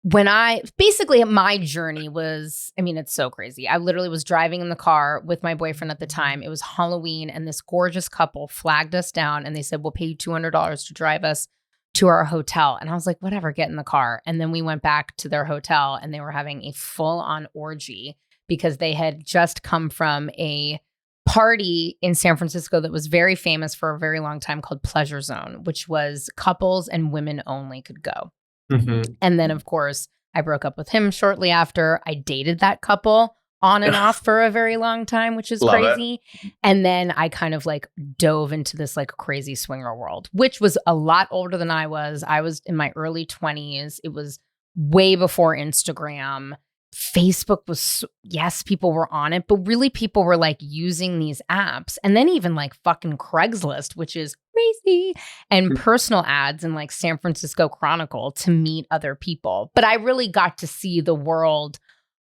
when my journey was, it's so crazy. I literally was driving in the car with my boyfriend at the time. It was Halloween and this gorgeous couple flagged us down and they said, we'll pay you $200 to drive us to our hotel. And I was like, whatever, get in the car. And then we went back to their hotel and they were having a full-on orgy because they had just come from a party in San Francisco that was very famous for a very long time called Pleasure Zone, which was couples and women only could go. Mm-hmm. And then, of course, I broke up with him shortly after. I dated that couple on and off for a very long time, which is crazy. And then I kind of like dove into this like crazy swinger world, which was a lot older than I was. I was in my early 20s. It was way before Instagram. Facebook was, yes, people were on it, but really people were like using these apps and then even like fucking Craigslist, which is crazy, and personal ads in like San Francisco Chronicle to meet other people. But I really got to see the world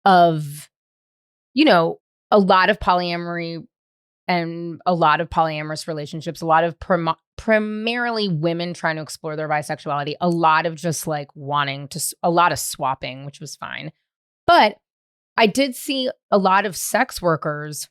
of, a lot of polyamory and a lot of polyamorous relationships, a lot of primarily women trying to explore their bisexuality, a lot of just like a lot of swapping, which was fine. But I did see a lot of sex workers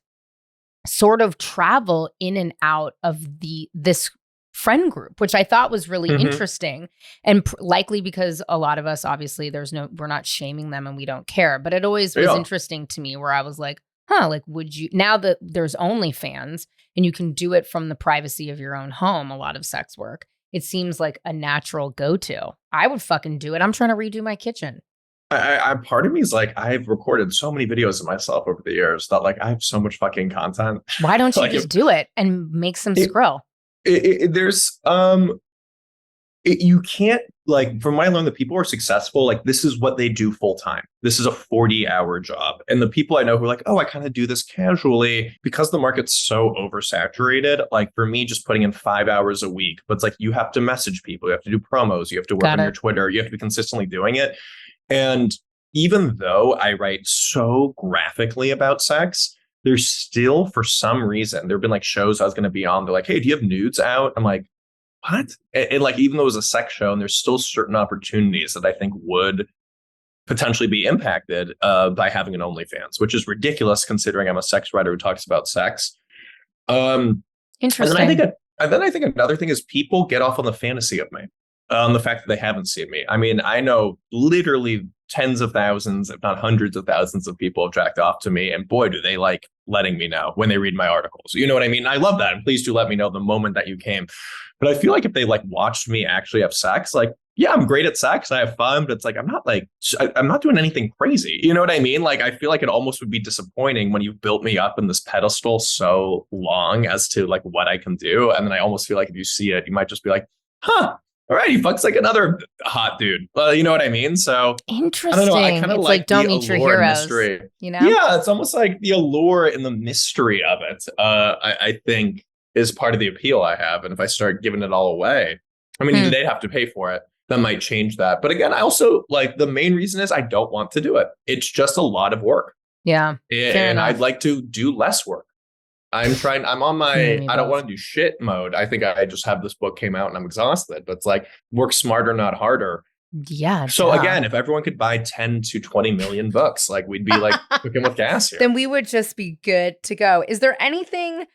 sort of travel in and out of this friend group, which I thought was really interesting, and likely because a lot of us, obviously, we're not shaming them and we don't care. But it always was interesting to me where I was like, like, would you, now that there's OnlyFans and you can do it from the privacy of your own home, a lot of sex work, it seems like a natural go-to. I would fucking do it. I'm trying to redo my kitchen. I part of me is like, I've recorded so many videos of myself over the years that like I have so much fucking content. Why don't you just do it and make some skrill? You can't, like, from what I learned, the people who are successful, like this is what they do full time. This is a 40-hour job. And the people I know who are like, oh, I kind of do this casually, because the market's so oversaturated. Like for me, just putting in 5 hours a week, but it's like, you have to message people, you have to do promos, you have to work on your Twitter, you have to be consistently doing it. And even though I write so graphically about sex, there's still, for some reason, there have been like shows I was going to be on. They're like, hey, do you have nudes out? I'm like, what? And like, even though it was a sex show, and there's still certain opportunities that I think would potentially be impacted by having an OnlyFans, which is ridiculous considering I'm a sex writer who talks about sex. Interesting. And then I think another thing is people get off on the fantasy of me. The fact that they haven't seen me. I mean, I know literally tens of thousands, if not hundreds of thousands of people have jacked off to me. And boy, do they like letting me know when they read my articles. You know what I mean? I love that. And please do let me know the moment that you came. But I feel like if they like watched me actually have sex, like, yeah, I'm great at sex. I have fun, but it's like, I'm not doing anything crazy. You know what I mean? Like, I feel like it almost would be disappointing when you've built me up in this pedestal so long as to like what I can do. And then I almost feel like if you see it, you might just be like, huh. all right, he fucks like another hot dude. You know what I mean? So I don't know. I Interesting. kind of It's like like the don't meet your allure and heroes, mystery. you know? Yeah, it's almost like the allure and the mystery of it. I think is part of the appeal I have. And if I start giving it all away, I mean, Hmm. they'd have to pay for it. That might change that. But again, I also like the main reason is I don't want to do it. It's just a lot of work. Yeah. Fair And I'd enough. like to do less work. I'm on You and my, me I don't both. want to do shit mode. I think I just have this book came out and I'm exhausted, but it's like work smarter, not harder. Yeah, So duh. again, if everyone could buy 10 to 20 million books, like we'd be like cooking with gas here. Then we would just be good to go. Is there anything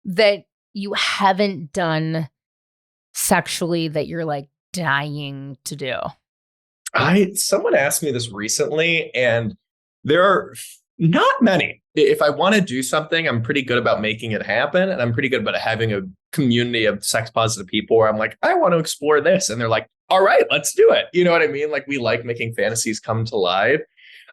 that you haven't done sexually that you're like dying to do? Someone asked me this recently, and there are not many. If I want to do something, I'm pretty good about making it happen, and I'm pretty good about having a community of sex positive people where I'm like, I want to explore this, and they're like, all right, let's do it. You know what I mean? Like we like making fantasies come to life.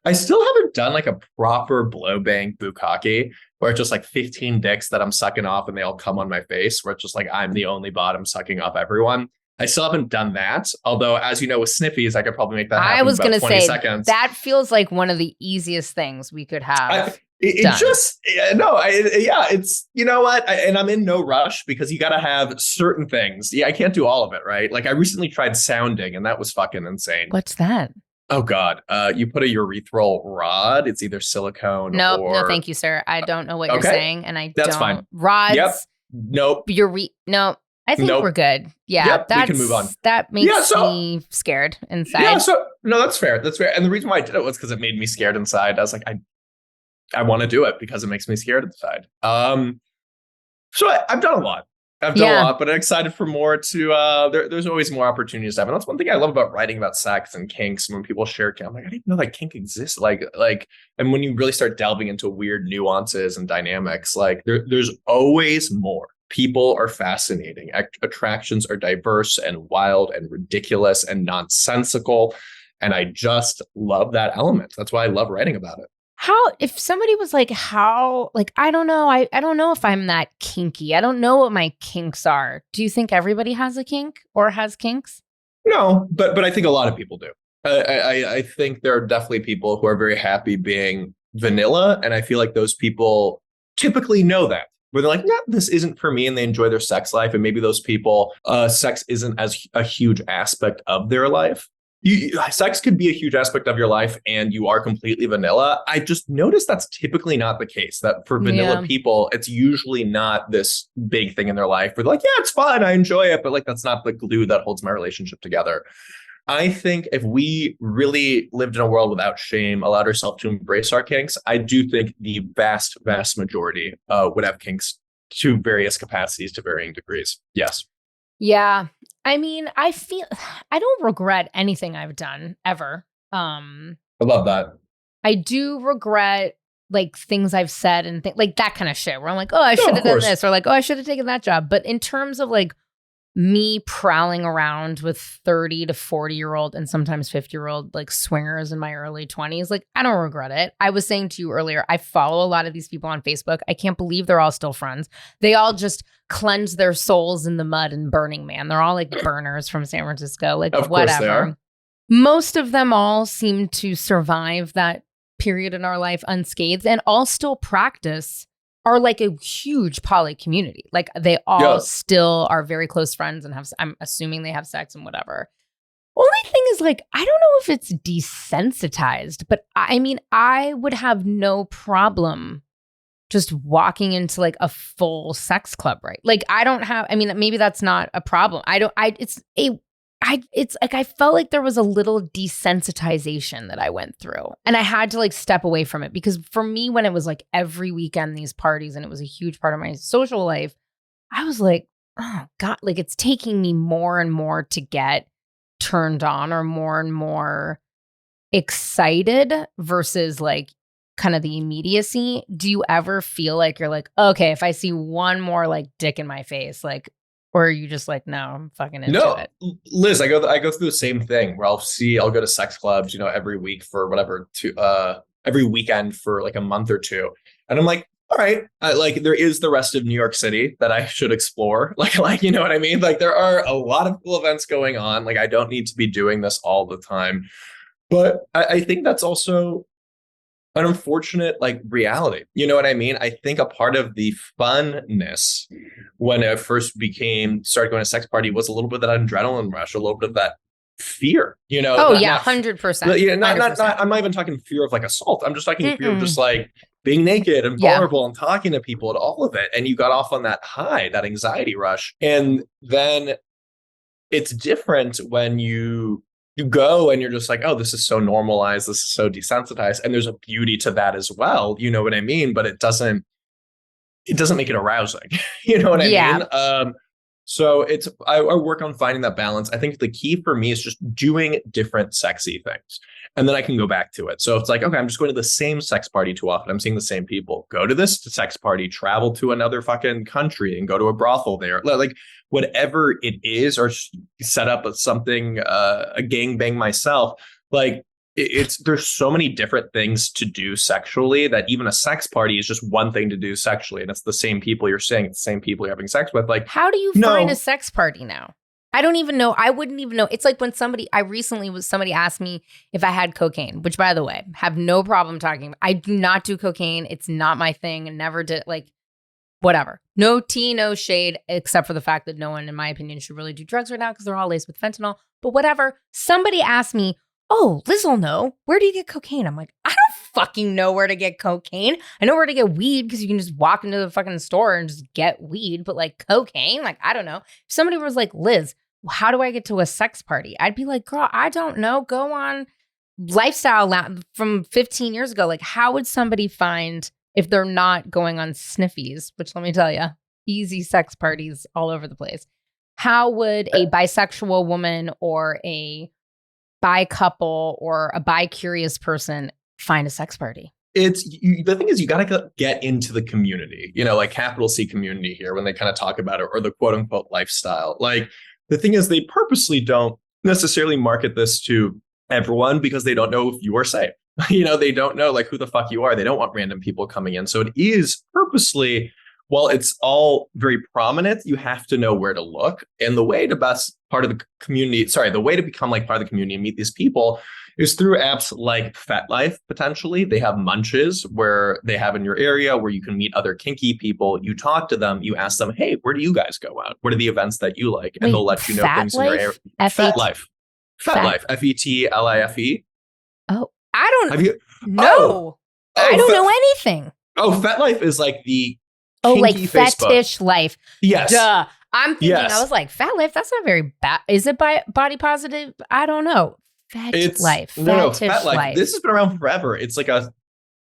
I still haven't done like a proper blow bang bukkake where it's just like 15 dicks that I'm sucking off and they all come on my face, where it's just like I'm the only bottom sucking off everyone. I still haven't done that. Although, as you know, with sniffies, I could probably make that happen I was in going about to 20 say seconds. that feels like one of the easiest things we could have. It just, no, it's, you know what? And I'm in no rush because you got to have certain things. Yeah, I can't do all of it, right? Like I recently tried sounding and that was fucking insane. What's that? Oh God. You put a urethral rod. It's either silicone Nope. or. No, thank you, sir. I don't know what you're saying. And I That's don't. fine. Rods. Yep. Nope. No, I think we're good. Yeah. Yep, we can move on. That makes me scared inside. Yeah. So no, that's fair. That's fair. And the reason why I did it was because it made me scared inside. I was like, I want to do it because it makes me scared inside. So I've done a lot. But I'm excited for more to, there's always more opportunities to have. And that's one thing I love about writing about sex and kinks. And when people share kink, I'm like, I didn't know that kink exists. And when you really start delving into weird nuances and dynamics, like there's always more. People are fascinating. Attractions are diverse and wild and ridiculous and nonsensical. And I just love that element. That's why I love writing about it. If somebody was like, I don't know. I don't know if I'm that kinky. I don't know what my kinks are. Do you think everybody has a kink or has kinks? No, but I think a lot of people do. I think there are definitely people who are very happy being vanilla. And I feel like those people typically know that. Where they're like, no, this isn't for me, and they enjoy their sex life. And maybe those people, sex isn't as a huge aspect of their life. Sex could be a huge aspect of your life and you are completely vanilla. I just noticed that's typically not the case. That for vanilla people, it's usually not this big thing in their life where they're like, yeah, it's fun, I enjoy it. But like, that's not the glue that holds my relationship together. I think if we really lived in a world without shame, allowed ourselves to embrace our kinks, I do think the vast, vast majority would have kinks to various capacities, to varying degrees. Yes. Yeah. I mean, I don't regret anything I've done ever. I love that. I do regret like things I've said and like that kind of shit where I'm like, oh, I should have done this, or like, oh, I should have taken that job. But in terms of like me prowling around with 30 to 40-year-old and sometimes 50-year-old like swingers in my early 20s, like I don't regret it. I was saying to you earlier, I follow a lot of these people on Facebook. I can't believe they're all still friends. They all just cleanse their souls in the mud and Burning Man. They're all like burners from San Francisco, like of whatever. Course they are. Most of them all seem to survive that period in our life unscathed and all still practice, are like a huge poly community. Like they all still are very close friends and I'm assuming they have sex and whatever. Only thing is like, I don't know if it's desensitized, but I mean, I would have no problem just walking into like a full sex club, right? Like maybe that's not a problem. It's like I felt like there was a little desensitization that I went through and I had to like step away from it because for me, when it was like every weekend, these parties, and it was a huge part of my social life, I was like, oh God, like it's taking me more and more to get turned on or more and more excited versus like kind of the immediacy. Do you ever feel like you're like, okay, if I see one more like dick in my face, like, or are you just like, no, I'm fucking into it? Liz, I go through the same thing where I'll go to sex clubs, every week for whatever every weekend for like a month or two. And I'm like, all right, like there is the rest of New York City that I should explore. Like, you know what I mean? Like there are a lot of cool events going on. Like I don't need to be doing this all the time. But I think that's also an unfortunate like reality. You know what I mean? I think a part of the funness when I first started going to sex party was a little bit of that adrenaline rush, a little bit of that fear, you know? Oh yeah, 100%. Yeah, 100%. I'm not even talking fear of like assault. I'm just talking fear of just like being naked and Yeah. vulnerable and talking to people and all of it. And you got off on that high, that anxiety rush. And then it's different when you go and you're just like, oh, this is so normalized, this is so desensitized, and there's a beauty to that as well. You know what I mean? But it doesn't make it arousing. You know what I mean? So I work on finding that balance. I think the key for me is just doing different sexy things. And then I can go back to it. So it's like, okay, I'm just going to the same sex party too often. I'm seeing the same people. Go to this sex party, travel to another fucking country and go to a brothel there. Like whatever it is, or set up something, a gangbang myself. Like there's so many different things to do sexually that even a sex party is just one thing to do sexually. And it's the same people you're seeing, it's the same people you're having sex with. Like, how do you find a sex party now? I don't even know. I wouldn't even know. It's like when somebody asked me if I had cocaine, which by the way, have no problem talking. I do not do cocaine. It's not my thing and never did. Like, whatever. No tea, no shade, except for the fact that no one, in my opinion, should really do drugs right now because they're all laced with fentanyl. But whatever. Somebody asked me, oh, Liz will know. Where do you get cocaine? I'm like, I don't fucking know where to get cocaine. I know where to get weed because you can just walk into the fucking store and just get weed. But like cocaine, like, I don't know. If somebody was like, Liz, how do I get to a sex party? I'd be like, girl, I don't know. Go on Lifestyle from 15 years ago. Like, how would somebody find, if they're not going on sniffies, which let me tell you, easy sex parties all over the place. How would a bisexual woman or a bi couple or a bi-curious person find a sex party? The thing is, you got to get into the community, you know, like capital C community here when they kind of talk about it, or the quote unquote lifestyle. Like the thing is, they purposely don't necessarily market this to everyone because they don't know if you are safe. You know, they don't know like who the fuck you are. They don't want random people coming in. So it is purposely, while it's all very prominent, you have to know where to look. And the way to the way to become like part of the community and meet these people is through apps like FetLife, potentially. They have munches where they have in your area where you can meet other kinky people. You talk to them, you ask them, hey, where do you guys go out? What are the events that you like? And they'll let you know things in your area. FetLife. FetLife. FetLife. Oh, I don't. Have you? No, I don't know anything. Oh, FetLife is like the like Facebook. Fetish life. Yes. Duh. I'm thinking, yes. I was like, fat life, that's not very bad. Is it body positive? I don't know. Fetish life. This has been around forever. It's like a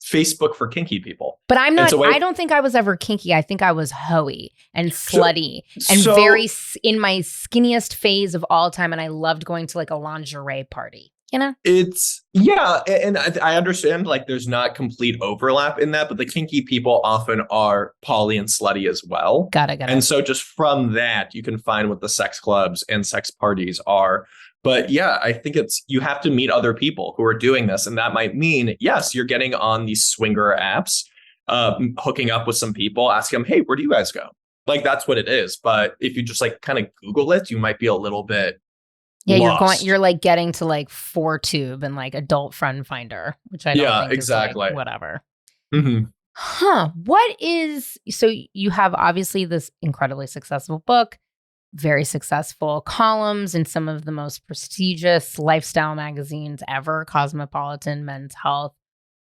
Facebook for kinky people. But I'm not, I don't think I was ever kinky. I think I was hoey and slutty and very in my skinniest phase of all time. And I loved going to like a lingerie party. You know, and I understand like there's not complete overlap in that, but the kinky people often are poly and slutty as well. Got it. And so just from that, you can find what the sex clubs and sex parties are. But yeah, I think you have to meet other people who are doing this. And that might mean, yes, you're getting on these swinger apps, hooking up with some people, asking them, hey, where do you guys go? Like, that's what it is. But if you just like kind of Google it, you might be a little bit lost. You're like getting to like 4Tube and like Adult Friend Finder, which I don't think exactly. is like whatever. Mm-hmm. So you have obviously this incredibly successful book, very successful columns in some of the most prestigious lifestyle magazines ever, Cosmopolitan, Men's Health.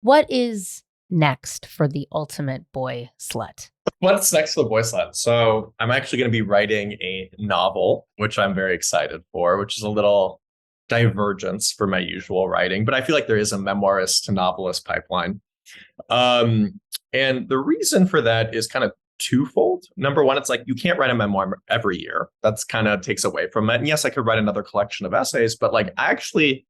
What is next for the ultimate boy slut? What's next for the boy slut? So I'm actually going to be writing a novel, which I'm very excited for, which is a little divergence for my usual writing. But I feel like there is a memoirist to novelist pipeline. And the reason for that is kind of twofold. Number one, it's like you can't write a memoir every year. That's kind of takes away from it. And yes, I could write another collection of essays, but like I actually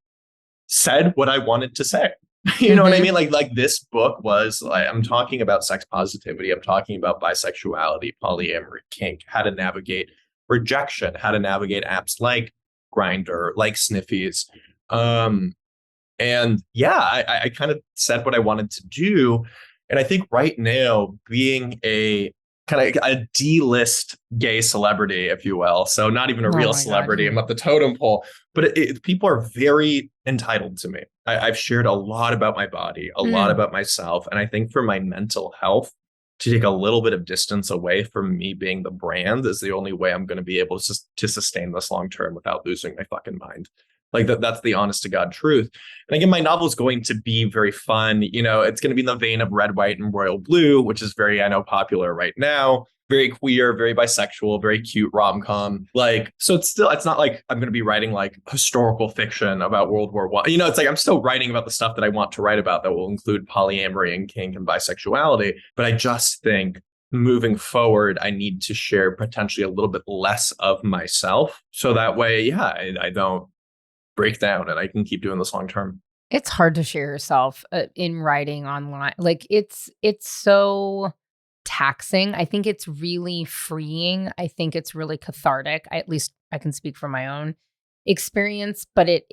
said what I wanted to say. You know what I mean? Like this book was, I'm talking about sex positivity. I'm talking about bisexuality, polyamory, kink, how to navigate rejection, how to navigate apps like Grindr, like Sniffies. And yeah, I kind of said what I wanted to do. And I think right now, being a kind of a D-list gay celebrity, if you will, so not even a real celebrity, I'm up the totem pole, but people are very entitled to me. I've shared a lot about my body, a lot about myself. And I think for my mental health, to take a little bit of distance away from me being the brand is the only way I'm going to be able to sustain this long term without losing my fucking mind. Like that's the honest to God truth. And again, my novel is going to be very fun. You know, it's going to be in the vein of Red, White, and Royal Blue, which is very, I know, popular right now. Very queer, very bisexual, very cute rom-com. Like, so it's not like I'm going to be writing like historical fiction about World War I. You know, it's like I'm still writing about the stuff that I want to write about that will include polyamory and kink and bisexuality. But I just think moving forward, I need to share potentially a little bit less of myself. So that way, I don't break down and I can keep doing this long term. It's hard to share yourself in writing online. Like it's so taxing. I think it's really freeing. I think it's really cathartic. At least I can speak from my own experience, but it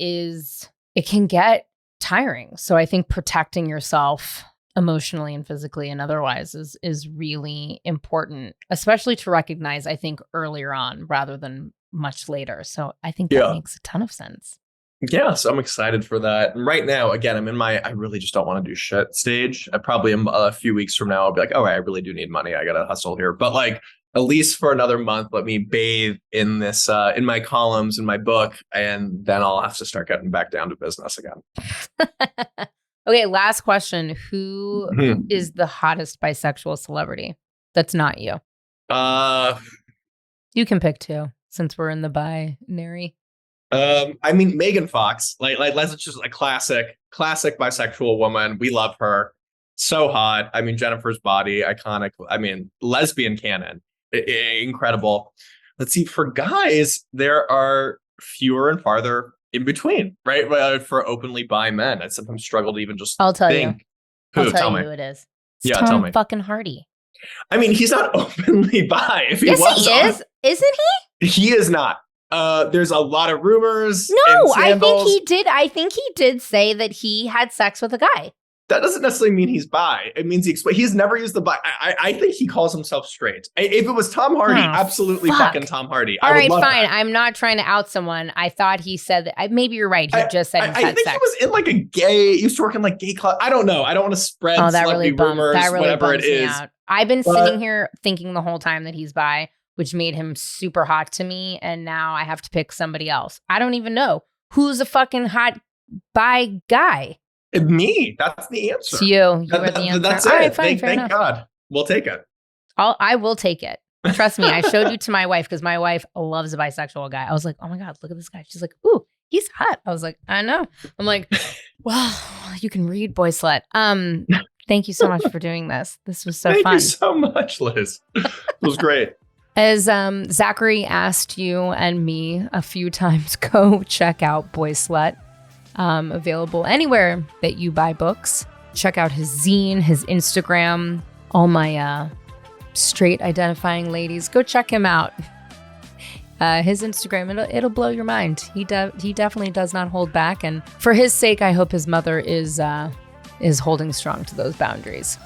can get tiring. So I think protecting yourself emotionally and physically and otherwise is really important, especially to recognize, I think, earlier on rather than much later. So I think that makes a ton of sense. Yeah, so I'm excited for that. And right now, again, I'm in my, I really just don't want to do shit stage. I probably am a few weeks from now, I'll be like, oh, I really do need money. I got to hustle here. But like, at least for another month, let me bathe in this, in my columns, in my book, and then I'll have to start getting back down to business again. Okay, last question. Who is the hottest bisexual celebrity that's not you? You can pick two since we're in the binary. I mean, Megan Fox, like let's just a classic bisexual woman. We love her. So hot. I mean, Jennifer's Body, iconic. I mean, lesbian canon, incredible. Let's see. For guys, there are fewer and farther in between, right? For openly bi men, I sometimes struggle to even just I'll tell think. you. I'll tell you who it is. It's Tom tell me. Fucking Hardy. I mean, he's not openly bi. If he yes, was, he is. Isn't he? He is not. There's a lot of rumors. No, I think he did. I think he did say that he had sex with a guy. That doesn't necessarily mean he's bi. It means he's never used the bi. I think he calls himself straight. If it was Tom Hardy, absolutely fucking Tom Hardy. All right, fine. That. I'm not trying to out someone. I thought he said that. Maybe you're right. He just said he had sex. I think he was in like he used to work in like gay club. I don't know. I don't want to spread rumors, whatever it is. Out. I've been sitting here thinking the whole time that he's bi, which made him super hot to me. And now I have to pick somebody else. I don't even know who's a fucking hot bi guy. Me. That's the answer. It's you. You are the answer. That's it. All right, fine, thank God. We'll take it. I will take it. Trust me. I showed you to my wife because my wife loves a bisexual guy. I was like, oh my God, look at this guy. She's like, ooh, he's hot. I was like, I know. I'm like, well, you can read, boy slut. Thank you so much for doing this. This was so fun. Thank you so much, Liz. It was great. As Zachary asked you and me a few times, go check out Boy Slut. Available anywhere that you buy books. Check out his zine, his Instagram. All my straight identifying ladies, go check him out. His Instagram, it'll blow your mind. He definitely does not hold back, and for his sake, I hope his mother is holding strong to those boundaries.